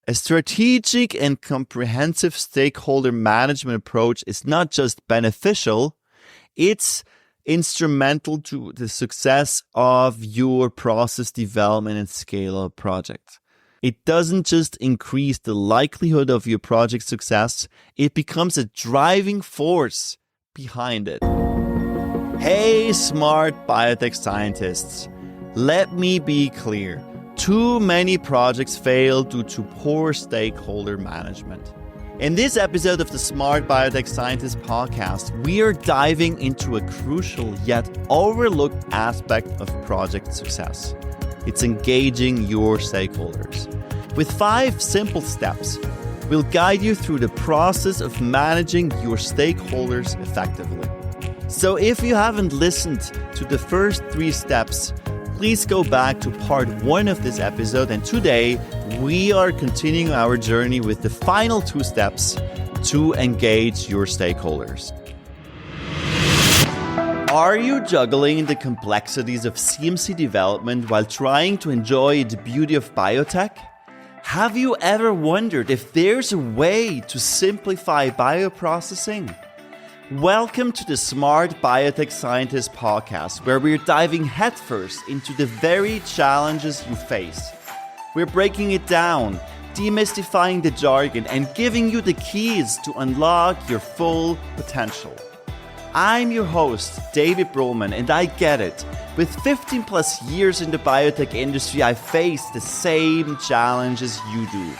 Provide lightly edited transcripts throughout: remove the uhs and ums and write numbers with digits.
A strategic and comprehensive stakeholder management approach is not just beneficial, it's instrumental to the success of your process development and scale-up project. It doesn't just increase the likelihood of your project success, it becomes a driving force behind it. Hey, smart biotech scientists, let me be clear. Too many projects fail due to poor stakeholder management. In this episode of the Smart Biotech Scientist podcast, we are diving into a crucial yet overlooked aspect of project success. It's engaging your stakeholders. With 5 simple steps, we'll guide you through the process of managing your stakeholders effectively. So if you haven't listened to the first 3 steps, please go back to part 1 of this episode, and today we are continuing our journey with the final 2 steps to engage your stakeholders. Are you juggling the complexities of CMC development while trying to enjoy the beauty of biotech? Have you ever wondered if there's a way to simplify bioprocessing? Welcome to the Smart Biotech Scientist podcast, where we're diving headfirst into the very challenges you face. We're breaking it down, demystifying the jargon, and giving you the keys to unlock your full potential. I'm your host, David Brohlman, and I get it. With 15 plus years in the biotech industry, I face the same challenges you do.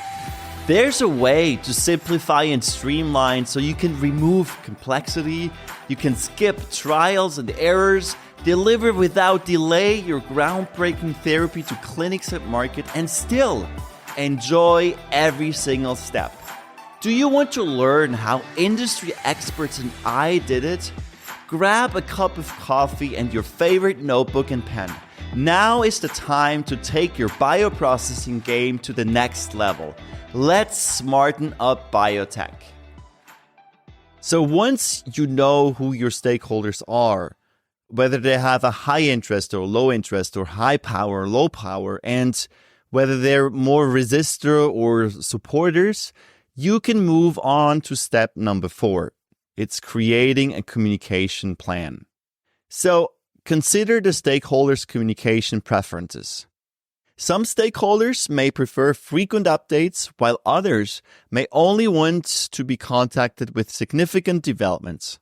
There's a way to simplify and streamline so you can remove complexity, you can skip trials and errors, deliver without delay your groundbreaking therapy to clinics and market, and still enjoy every single step. Do you want to learn how industry experts and I did it? Grab a cup of coffee and your favorite notebook and pen. Now is the time to take your bioprocessing game to the next level. Let's smarten up biotech. So once you know who your stakeholders are, whether they have a high interest or low interest or high power or low power, and whether they're more resistor or supporters, you can move on to step number 4. It's creating a communication plan. So consider the stakeholders' communication preferences. Some stakeholders may prefer frequent updates, while others may only want to be contacted with significant developments.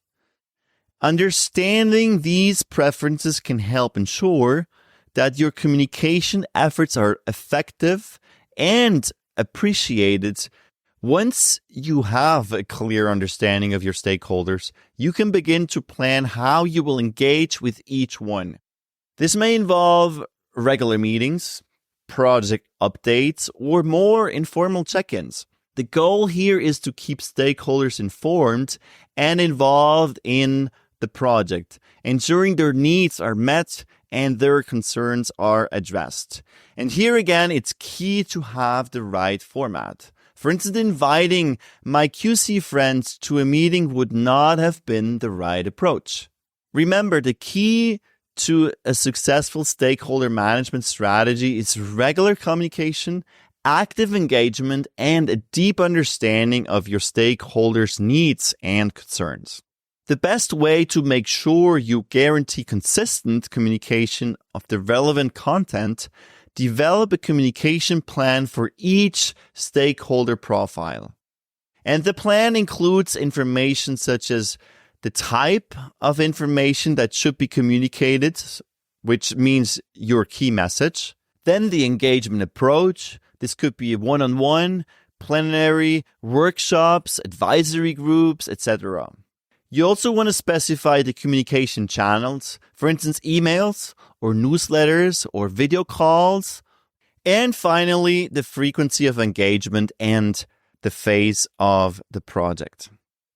Understanding these preferences can help ensure that your communication efforts are effective and appreciated. Once you have a clear understanding of your stakeholders, you can begin to plan how you will engage with each one. This may involve regular meetings, project updates, or more informal check-ins. The goal here is to keep stakeholders informed and involved in the project, ensuring their needs are met and their concerns are addressed. And here again, it's key to have the right format. For instance, inviting my QC friends to a meeting would not have been the right approach. Remember, the key to a successful stakeholder management strategy is regular communication, active engagement, and a deep understanding of your stakeholders' needs and concerns. The best way to make sure you guarantee consistent communication of the relevant content, develop a communication plan for each stakeholder profile. And the plan includes information such as the type of information that should be communicated, which means your key message. Then the engagement approach. This could be one-on-one, plenary, workshops, advisory groups, etc. You also want to specify the communication channels, for instance, emails or newsletters or video calls. And finally, the frequency of engagement and the phase of the project.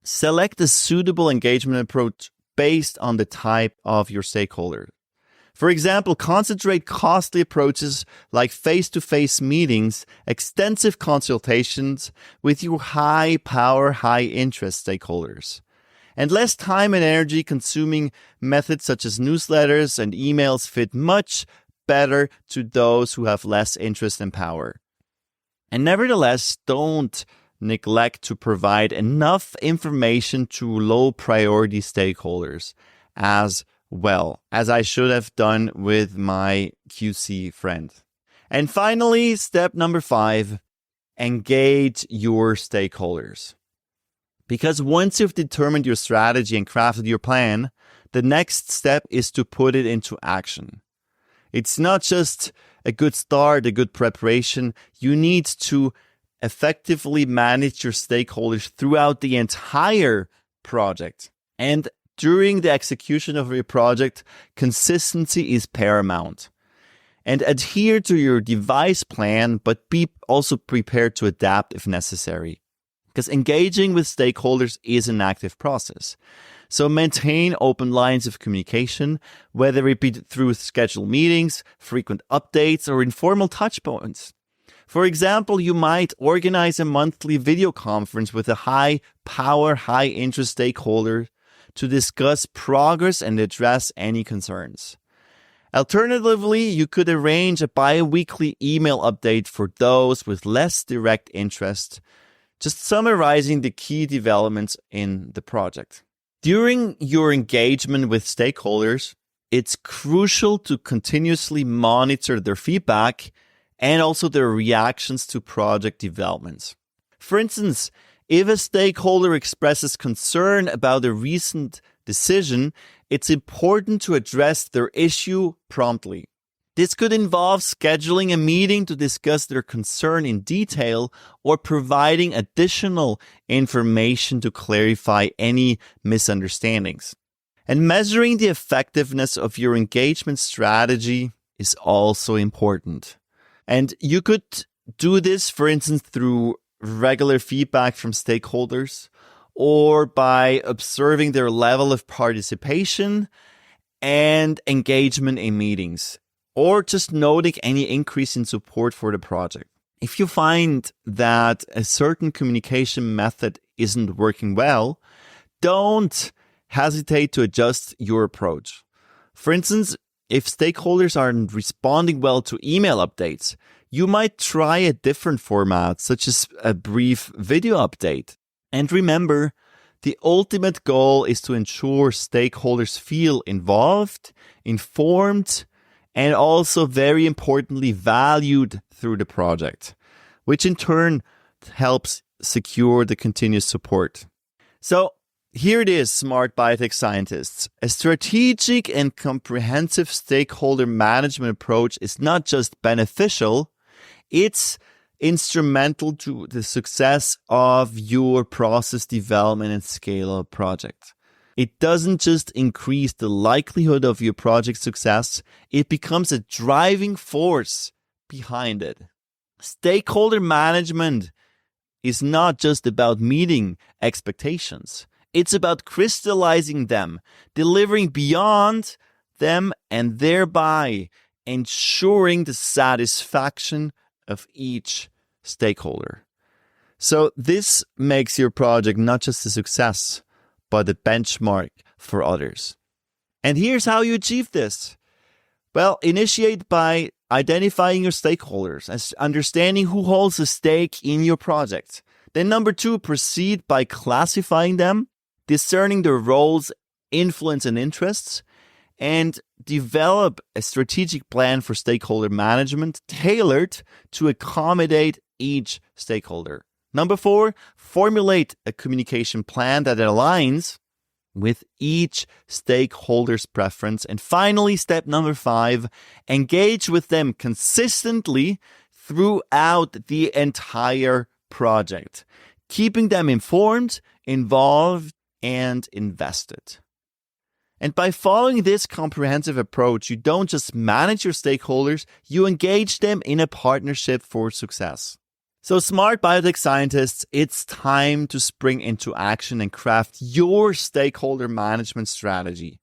Select a suitable engagement approach based on the type of your stakeholder. For example, concentrate costly approaches like face-to-face meetings, extensive consultations with your high-power, high-interest stakeholders. And less time and energy consuming methods such as newsletters and emails fit much better to those who have less interest and power. And nevertheless, don't neglect to provide enough information to low priority stakeholders as well, as I should have done with my QC friend. And finally, step number 5, engage your stakeholders. Because once you've determined your strategy and crafted your plan, the next step is to put it into action. It's not just a good start, a good preparation. You need to effectively manage your stakeholders throughout the entire project. And during the execution of your project, consistency is paramount. And adhere to your device plan, but be also prepared to adapt if necessary. Because engaging with stakeholders is an active process. So maintain open lines of communication, whether it be through scheduled meetings, frequent updates, or informal touch points. For example, you might organize a monthly video conference with a high-power, high-interest stakeholder to discuss progress and address any concerns. Alternatively, you could arrange a bi-weekly email update for those with less direct interest, just summarizing the key developments in the project. During your engagement with stakeholders, it's crucial to continuously monitor their feedback and also their reactions to project developments. For instance, if a stakeholder expresses concern about a recent decision, it's important to address their issue promptly. This could involve scheduling a meeting to discuss their concern in detail or providing additional information to clarify any misunderstandings. And measuring the effectiveness of your engagement strategy is also important. And you could do this, for instance, through regular feedback from stakeholders or by observing their level of participation and engagement in meetings, or just noting any increase in support for the project. If you find that a certain communication method isn't working well, don't hesitate to adjust your approach. For instance, if stakeholders aren't responding well to email updates, you might try a different format, such as a brief video update. And remember, the ultimate goal is to ensure stakeholders feel involved, informed, and also, very importantly, valued through the project, which in turn helps secure the continuous support. So here it is, smart biotech scientists. A strategic and comprehensive stakeholder management approach is not just beneficial, it's instrumental to the success of your process development and scale-up project. It doesn't just increase the likelihood of your project success, it becomes a driving force behind it. Stakeholder management is not just about meeting expectations. It's about crystallizing them, delivering beyond them, and thereby ensuring the satisfaction of each stakeholder. So this makes your project not just a success, but a benchmark for others. And here's how you achieve this. Well, initiate by identifying your stakeholders and understanding who holds a stake in your project. Then number 2, proceed by classifying them, discerning their roles, influence, and interests, and develop a strategic plan for stakeholder management tailored to accommodate each stakeholder. Number 4, formulate a communication plan that aligns with each stakeholder's preference. And finally, step number 5, engage with them consistently throughout the entire project, keeping them informed, involved, and invested. And by following this comprehensive approach, you don't just manage your stakeholders, you engage them in a partnership for success. So smart biotech scientists, it's time to spring into action and craft your stakeholder management strategy.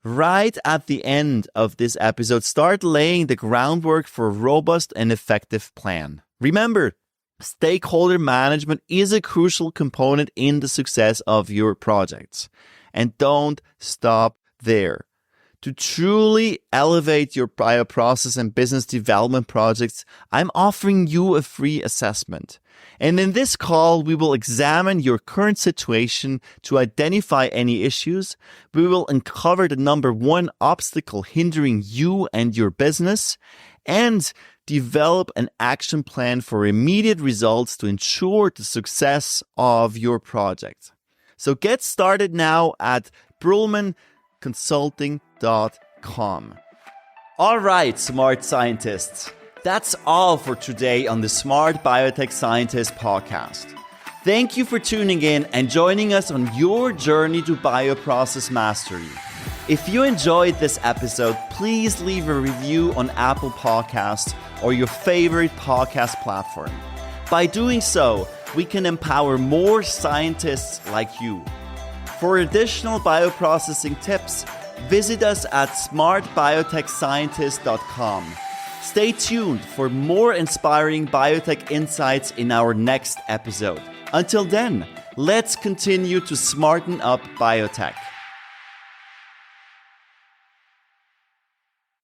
Right at the end of this episode, start laying the groundwork for a robust and effective plan. Remember, stakeholder management is a crucial component in the success of your projects. And don't stop there. To truly elevate your bioprocess and business development projects, I'm offering you a free assessment. And in this call, we will examine your current situation to identify any issues. We will uncover the number one obstacle hindering you and your business, and develop an action plan for immediate results to ensure the success of your project. So get started now at brulmanconsulting.com. All right, smart scientists. That's all for today on the Smart Biotech Scientist podcast. Thank you for tuning in and joining us on your journey to bioprocess mastery. If you enjoyed this episode, please leave a review on Apple Podcasts or your favorite podcast platform. By doing so, we can empower more scientists like you. For additional bioprocessing tips, visit us at smartbiotechscientist.com. Stay tuned for more inspiring biotech insights in our next episode. Until then, let's continue to smarten up biotech.